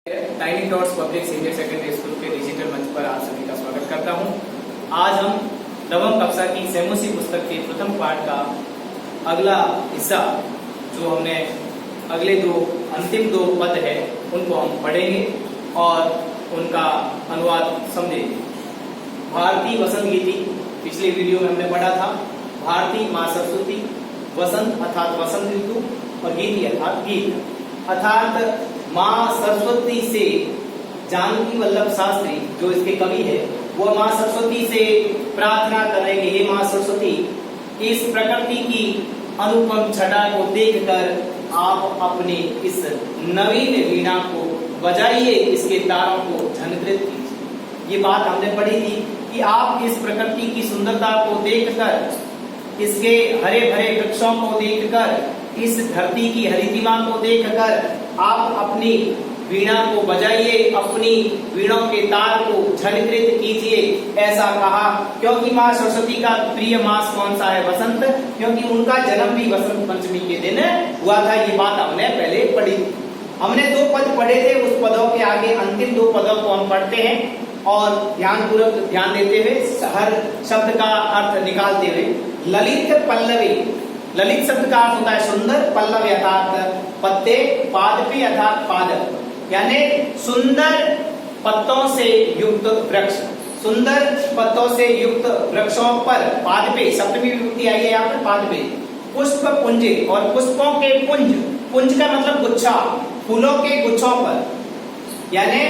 Tiny tots public senior secondary school के digital मंच पर आप सभी का स्वागत करता हूं। आज हम नवम कक्षा की सेमोसी पुस्तक के प्रथम पाठ का अगला हिस्सा, जो हमने अगले अंतिम दो पद है उनको हम पढ़ेंगे और उनका अनुवाद समझेंगे। भारती वसंत गीति पिछले वीडियो में हमने पढ़ा था। भारती माँ सरस्वती, वसंत अर्थात वसंत ऋतु और गीति अर्थात गीत, अर्थात माँ सरस्वती से जानकी वल्लभ शास्त्री जो इसके कवि है वो माँ सरस्वती से प्रार्थना कर रहे हैं, हे माँ सरस्वती, इस प्रकृति की अनुपम छटा को देखकर आप अपने इस नवीन वीणा को बजाइए, इसके तारों को झनकृत कीजिए। ये बात हमने पढ़ी थी कि आप इस प्रकृति की सुंदरता को देखकर, इसके हरे भरे वृक्षों को देखकर, इस धरती की हरितिमा को देखकर आप अपनी वीणा को बजाइए, अपनी वीणों के तार को झनकृत कीजिए, ऐसा कहा। क्योंकि माँ सरस्वती का प्रिय मास कौन सा है? वसंत, क्योंकि उनका जन्म भी वसंत पंचमी के दिन हुआ था। ये बात हमने पहले पढ़ी। हमने दो पद पढ़े थे, उस पदों के आगे अंतिम दो पदों को हम पढ़ते हैं और ध्यानपूर्वक ध्यान देते हुए हर शब्द का अर्थ निकालते हुए। ललित पल्लवी, ललित शब्द का अर्थ होता है सुंदर, पल्लव अर्थात पत्ते, पादपी अर्थात पादप, यानी सुंदर पत्तों से युक्त वृक्ष, सुंदर पत्तों से युक्त वृक्षों पर पादपे, सप्तमी विभक्ति आई है यहाँ पर पादपे, पुष्प पुंजे और पुष्पों के पुंज, पुंज का मतलब गुच्छा, फूलों के गुच्छों पर। यानी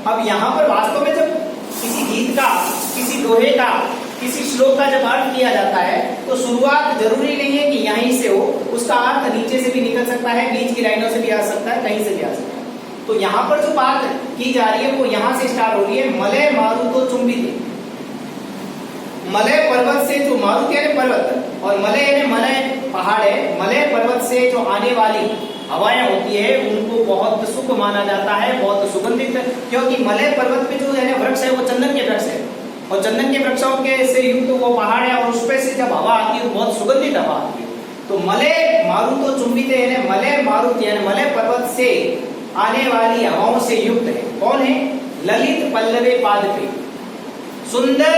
अब यहाँ पर वास्तव में जब किसी गीत का, किसी दोहे का, किसी श्लोक का जब अर्थ किया जाता है तो शुरुआत जरूरी नहीं है कि यहीं से हो, उसका अर्थ नीचे से भी निकल सकता है, बीच की लाइनों से भी आ सकता है, कहीं से भी आ सकता है। तो यहाँ पर जो बात की जा रही है वो यहाँ से स्टार्ट हो रही है। मलय मारुतो चुंबित, मलय पर्वत से जो, मारुत यानी पर्वत और मलय यानी मलय पहाड़ है, मलय पर्वत से जो आने वाली हवाएं होती है उनको बहुत शुभ माना जाता है, बहुत सुगंधित, क्योंकि मलय पर्वत पे जो है वृक्ष है वो चंदन के वृक्ष है और चंदन के वृक्षों के से युक्त वो पहाड़ है और उसपे से जब हवा आती है तो बहुत सुगंधित हवा आती है। तो मलय मारुतो चुंबित यानी मलय मारुत यानी मलय पर्वत से आने वाली हवाओं से युक्त है। कौन है? ललित पल्लवे पादपे, सुंदर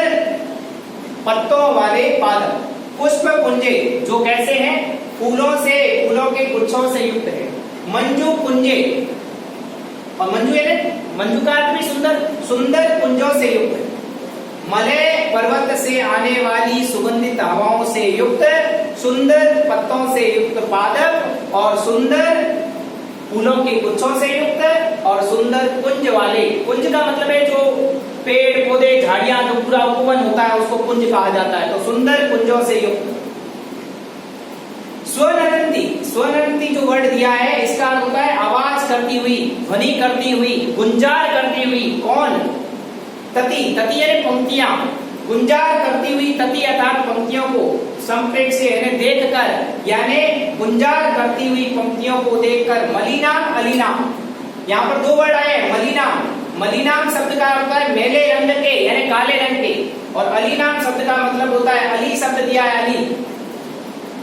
पत्तों वाले पादप, पुष्प पुंजे जो कैसे हैं? फूलों से, फूलों के गुच्छों से युक्त है। मंजू पुंजे, और मंजू यानी मंजू का अर्थ भी सुंदर, सुंदर पुंजों से युक्त है। मलय पर्वत से आने वाली सुगंधित हवाओं से युक्त, सुंदर पत्तों से युक्त पादप और सुंदर फूलों के गुच्छों से युक्त और सुंदर पुंज वाले, पुंज का मतलब है जो पेड़ पौधे झाड़ियां जो पूरा उपवन होता है उसको पुंज कहा जाता है। तो सुंदर पुंजों से युक्त। स्वननंती, स्वननंती जो वर्ड दिया है इसका अर्थ होता है आवाज करती हुई, ध्वनि करती हुई, गुंजार करती हुई। कौन? तति, तति यानी पंक्तियां, गुंजार करती हुई तति अर्थात पंक्तियों को संप्रेक्ष से यानी देखकर, यानी गुंजार करती हुई पंक्तियों को देखकर। मलिनाम अलीनाम, यहाँ पर दो वर्ड आए हैं। मलिनाम, मलिनाम शब्द का अर्थ है मेले रंग के यानी काले रंग के, और अलीनाम शब्द का मतलब होता है, अली शब्द दिया है अली,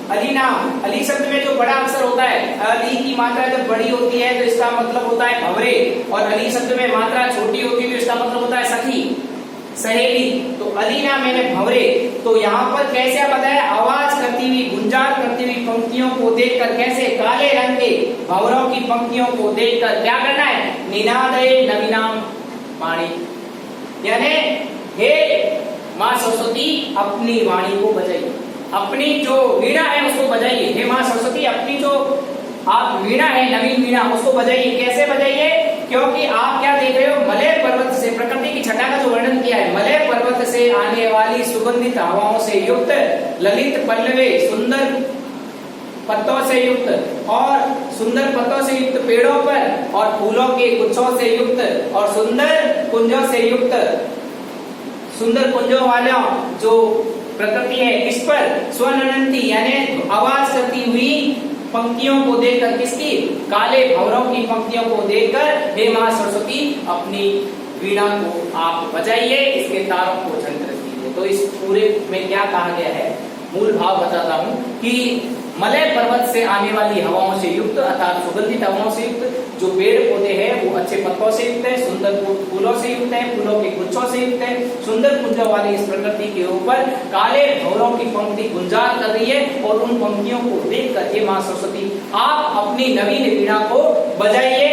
अलीनाम, अली शब्द में जो बड़ा अक्षर होता है, अली की मात्रा जब बड़ी होती है तो इसका मतलब होता है भंवरे, और अली शब्द में मात्रा छोटी होती है तो इसका मतलब होता है सखी, सहेली। तो अलीनाम मैंने भंवरे। तो यहाँ पर कैसे बताया? आवाज करती हुई, गुंजार करती हुई पंक्तियों को देखकर। कैसे? काले रंग के भंवरों की पंक्तियों को देखकर क्या करना है? निनादे नवीनाम वाणी, यानी हे माँ सरस्वती अपनी वाणी को बजाइए, अपनी जो वीणा है उसको बजाइए। हे माँ सरस्वती अपनी जो आप वीणा है, नवीन वीणा, उसको बजाइए। कैसे बजाइए? क्योंकि आप क्या देख रहे हो? मलय पर्वत से, प्रकृति की छटा का जो वर्णन किया है, मलय पर्वत से आने वाली सुगंधित हवाओं से युक्त, ललित पल्लवे सुंदर पत्तों से युक्त और सुंदर पत्तों से युक्त पेड़ों पर और फूलों के गुच्छों से युक्त और सुंदर कुंजों से युक्त, सुंदर कुंजों वाला जो प्रकृति है इस पर स्वननंती यानी आवाज करती हुई पंक्तियों को देखकर। किसकी? काले भंवरों की पंक्तियों को देखकर हे माँ सरस्वती अपनी वीणा को आप बजाइए, इसके तारों को झनकृत कीजिए। तो इस पूरे में क्या कहा गया है? मूल भाव बताता हूं कि मलय पर्वत से आने वाली हवाओं से युक्त अर्थात सुगंधित हवाओं से युक्त, जो पेड़ पौधे हैं वो अच्छे पत्तों से युक्त है, सुंदर फूलों से युक्त है, फूलों के गुच्छों से युक्त है, सुंदर कुंजों वाली इस प्रकृति के ऊपर काले भंवरों की पंक्ति गुंजार कर रही है। और उन पंक्तियों को देखकर हे मां सरस्वती आप अपनी नवीन वीणा को बजाइए,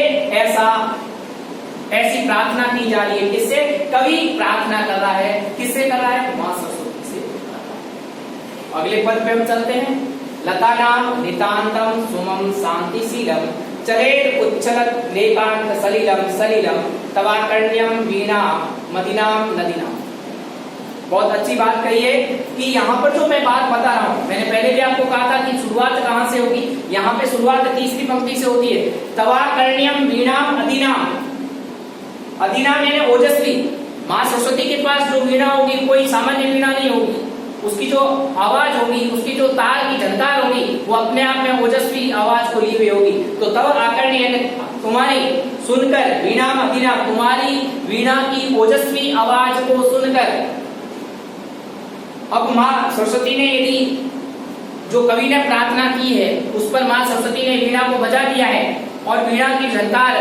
ऐसी प्रार्थना की जा रही है। किससे? कवि प्रार्थना कर रहा है। किससे कर रहा है? मां सरस्वती से। अगले पद पे हम चलते हैं। लतानाम नितांतम सुमम शांतिशीलम चलेत उच्चलत लेकांत सलिलम सलिलम तवाकर्ण्यम वीणा मदिनाम नदीनाम। बहुत अच्छी बात कही है कि यहाँ पर जो मैं बात बता रहा हूँ, मैंने पहले भी आपको कहा था कि शुरुआत कहाँ से होगी। यहाँ पे शुरुआत तीसरी पंक्ति से होती है। तवाकर्ण्यम वीणाम अदिनाम। अदिनाम यानी ओजस्वी। माँ सरस्वती के पास जो वीणा होगी कोई सामान्य वीणा नहीं होगी। उसकी जो आवाज होगी, उसकी जो तार की झनकार होगी, वो अपने आप में ओजस्वी आवाज को ली हुई होगी। तो तब आकर्ण्य यानी तुम्हारी सुनकर, वीणा मदिना तुम्हारी वीणा की ओजस्वी आवाज को सुनकर। अब माँ सरस्वती ने यदि जो कवि ने प्रार्थना की है उस पर माँ सरस्वती ने वीणा को बजा दिया है और वीणा की झनकार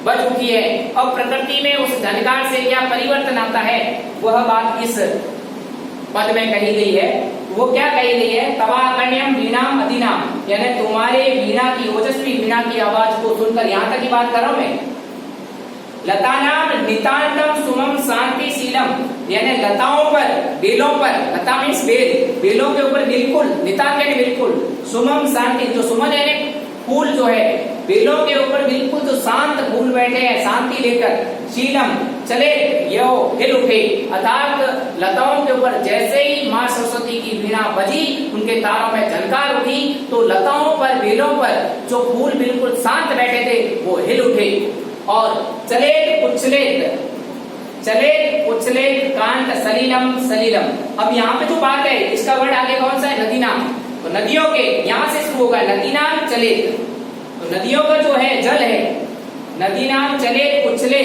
बज चुकी है। अब प्रकृति में उस झनकार से क्या परिवर्तन आता है वह बात इस पद में कही गई है। वो क्या कही गई है? तवाकर्ण्यम वीणाम अदिनाम यानी तुम्हारे वीणा की ओजस्वी वीणा की आवाज को सुनकर, यहाँ तक की बात कर रहा हूं मैं। लतानाम नितांतम सुमम शांतिशीलम यानी लताओं पर, बेलों पर, लता मीन्स बेल, बेलों के ऊपर बिल्कुल, नितांत यानी बिल्कुल, सुमम शांति, जो सुमन यानी फूल जो है, बेलों के ऊपर बिल्कुल जो शांत फूल बैठे हैं शांति लेकर, शीलम चले यो हिल उठे अर्थात लताओं के ऊपर जैसे ही माँ सरस्वती की वीणा बजी, उनके तारों में झनकार उठी तो लताओं पर, बेलों पर जो फूल बिल्कुल शांत बैठे थे वो हिल उठे। और चले उछले कांत सलीलम सलीलम। अब यहाँ पे जो बात है इसका वर्ड आगे कौन सा है? नदी नाम। तो नदियों के यहाँ से शुरू होगा, नदी नाम चले। तो नदियों का जो है जल है, नदी नाम चले उछले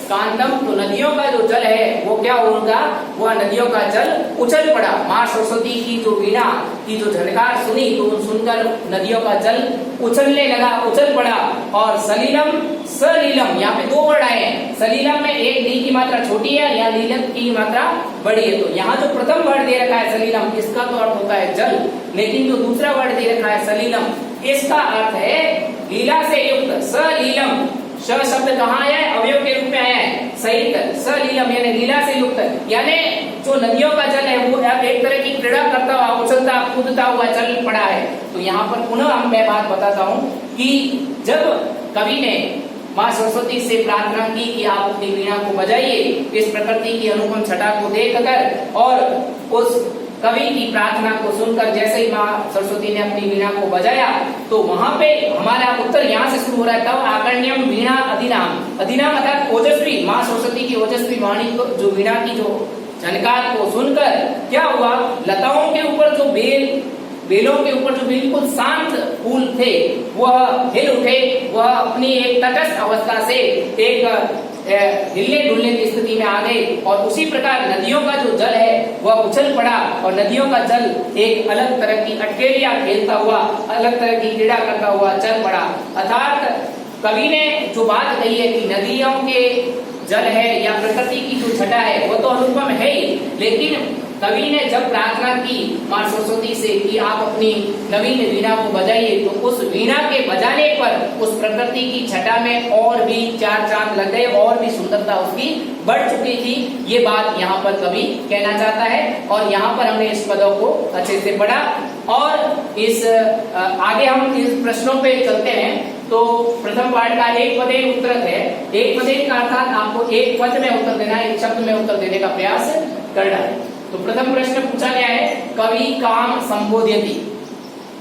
कांतम, तो नदियों का जो जल है वो क्या होगा? वह नदियों का जल उछल पड़ा। माँ सरस्वती की जो वीणा की जो झनकार सुनी तो सुनकर नदियों का जल उछलने लगा, उछल पड़ा। और सलीलम सलीलम, यहाँ पे दो वर्ड आए हैं। सलीलम में एक ली की मात्रा छोटी है या लीलम की मात्रा बड़ी है। तो यहाँ जो प्रथम वर्ड दे रखा है सलीलम, इसका तो अर्थ होता है जल, लेकिन जो दूसरा वर्ड दे रखा है सलीलम, इसका अर्थ है लीला से युक्त। सलीलम, श शब्द कहाँ आया है? अवयव के रूप में आया है, सहित। सलीलम यानी लीला से युक्त, यानी जो नदियों का जल है वो अब एक तरह की क्रीड़ा करता हुआ, उछलता कूदता हुआ चल पड़ा है। तो यहाँ पर पुनः मैं बात बताता हूँ कि जब कवि ने माँ सरस्वती से प्रार्थना की कि आप अपनी वीणा को बजाइए इस प्रकृति की अनुपम छटा को देखकर, और उस कवि की प्रार्थना को सुनकर जैसे ही माँ सरस्वती ने अपनी वीणा को बजाया तो वहां पे हमारा उत्तर यहाँ से शुरू हो रहा है। तब आकर्ण्यम वीणा अधिनाम, अधिनाम अर्थात ओजस्वी, माँ सरस्वती की ओजस्वी वाणी को, जो वीणा की जो झनकार को सुनकर क्या हुआ? लताओं के ऊपर जो बेलों के ऊपर जो बिल्कुल शांत फूल थे वह हिल उठे, वह अपनी एक तटस्थ अवस्था से एक हिलने डुलने की स्थिति में आ गए। और उसी प्रकार नदियों का जो जल है वह उछल पड़ा और नदियों का जल एक अलग तरह की अटकेलियां खेलता हुआ, अलग तरह की क्रीड़ा करता हुआ चल पड़ा। अर्थात कवि ने जो बात कही है कि नदियों के जल है या प्रकृति की जो छटा है वो तो अनुपम है ही, लेकिन कवि ने जब प्रार्थना की माँ सरस्वती से कि आप अपनी नवीन वीणा को बजाइए, तो उस वीणा के बजाने पर उस प्रकृति की छटा में और भी चार चांद लग गए, और भी सुंदरता उसकी बढ़ चुकी थी। ये बात यहाँ पर कवि कहना चाहता है। और यहाँ पर हमने इस पदों को अच्छे से पढ़ा और इस आगे हम इस प्रश्नों पे चलते हैं। तो प्रथम पाठ का एक पदेन उत्तर है। एक पदेन का अर्थात आपको एक पद में उत्तर देना है, एक शब्द में उत्तर देने का प्रयास करना है। तो प्रथम प्रश्न पूछा गया है, कवि काम संबोध्यति,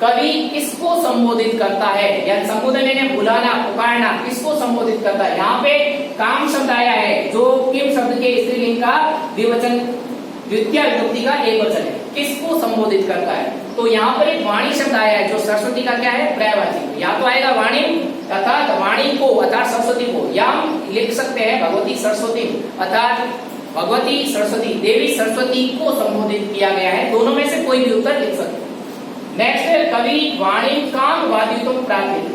कवि किसको संबोधित करता है? यानी संबोधन यानी बुलाना, पुकारना, किसको संबोधित करता है? यहाँ पे काम शब्द आया है जो किम शब्द के स्त्रीलिंग का द्विवचन, द्वितीय विभक्ति का एक वचन है। किसको संबोधित करता है? तो यहाँ पर एक वाणी शब्द आया है जो सरस्वती का क्या है? पर्यायवाची। या तो आएगा वाणी अर्थात वाणी को अर्थात सरस्वती को, या लिख सकते हैं भगवती सरस्वती अर्थात भगवती सरस्वती, देवी सरस्वती को संबोधित किया गया है। दोनों में से कोई भी उत्तर लिख सकते हैं। नेक्स्ट, कवि वाणी काम वादितुम प्रार्थयति,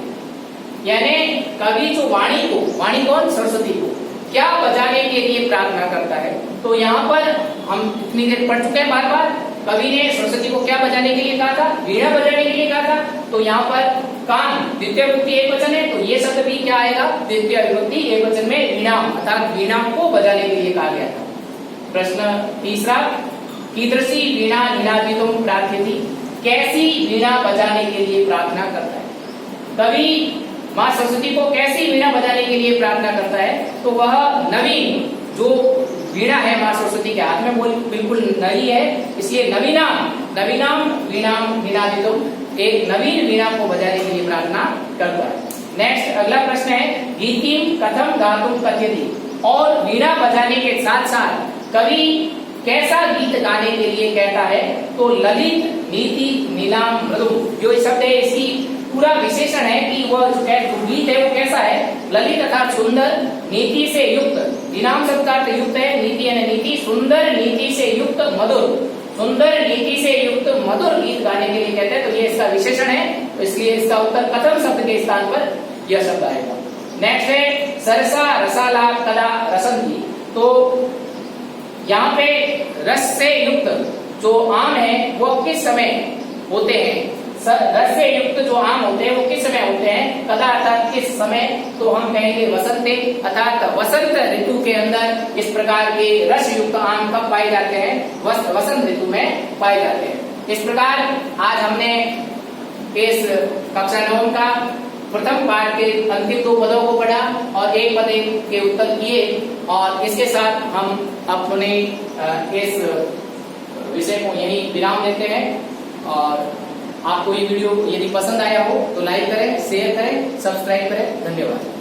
यानी कवि जो वाणी को, वाणी कौन, सरस्वती को क्या बजाने के लिए प्रार्थना करता है। तो यहाँ पर हम इतनी देर पढ़ चुके हैं बार बार, कवि ने सरस्वती को क्या बजाने के लिए कहा था, वीणा बजाने के लिए कहा था। तो यहाँ पर काम द्वितीय विभक्ति एक वचन है, तो ये शब्द भी क्या आएगा, द्वितीय विभक्ति एक वचन में वीणा, अर्थात वीणा को बजाने के लिए कहा गया था। प्रश्न तीसरा, कीदृशी वीणा निनादितुम प्रार्थयति, कैसी वीणा बजाने के लिए प्रार्थना करता है। कवि माँ सरस्वती को कैसी वीणा बजाने के लिए प्रार्थना करता है, तो वह नवीन जो वीणा है माँ सरस्वती के हाथ में वो बिल्कुल नई है, इसलिए नवीनाम वीणाम निनादितुम, एक नवीन वीणा को बजाने के लिए प्रार्थना करता है। नेक्स्ट, अगला प्रश्न है, गीतिम कथम गातुम कथयति, और वीणा बजाने के साथ साथ कवि कैसा गीत गाने के लिए कहता है। तो ललित नीति नीलाम मृदु, जो शब्द है इसकी पूरा विशेषण है कि वह जो गीत है वो कैसा है, ललित अर्थात सुंदर, नीति से युक्त, नीलाम शब्द का अर्थ युक्त है, नीति यानी नीति, सुंदर नीति से युक्त मधुर, सुंदर नीति से युक्त मधुर गीत गाने के लिए कहते हैं। तो ये इसका विशेषण है, तो इसलिए इसका उत्तर कथम शब्द के स्थान पर यह शब्द आएगा। नेक्स्ट है, सरसा रसाला कला रसंती, तो यहाँ पे रस से युक्त जो आम है वो किस समय होते हैं, रस से युक्त जो आम होते हैं वो किस समय होते हैं, कदा अर्थात किस समय, तो हम कहेंगे वसंते, अर्थात वसंत ऋतु के अंदर इस प्रकार के रस युक्त आम कब पाए जाते हैं, वसंत ऋतु में पाए जाते हैं। इस प्रकार आज हमने इस कक्षा 9 का प्रथम पाठ के अंतिम 2 पदों को पढ़ा और एक पद के उत्तर किए, और इसके साथ हम अपने इस विषय को यही विराम देते हैं। और आपको ये वीडियो यदि पसंद आया हो तो लाइक करें, शेयर करें, सब्सक्राइब करें। धन्यवाद।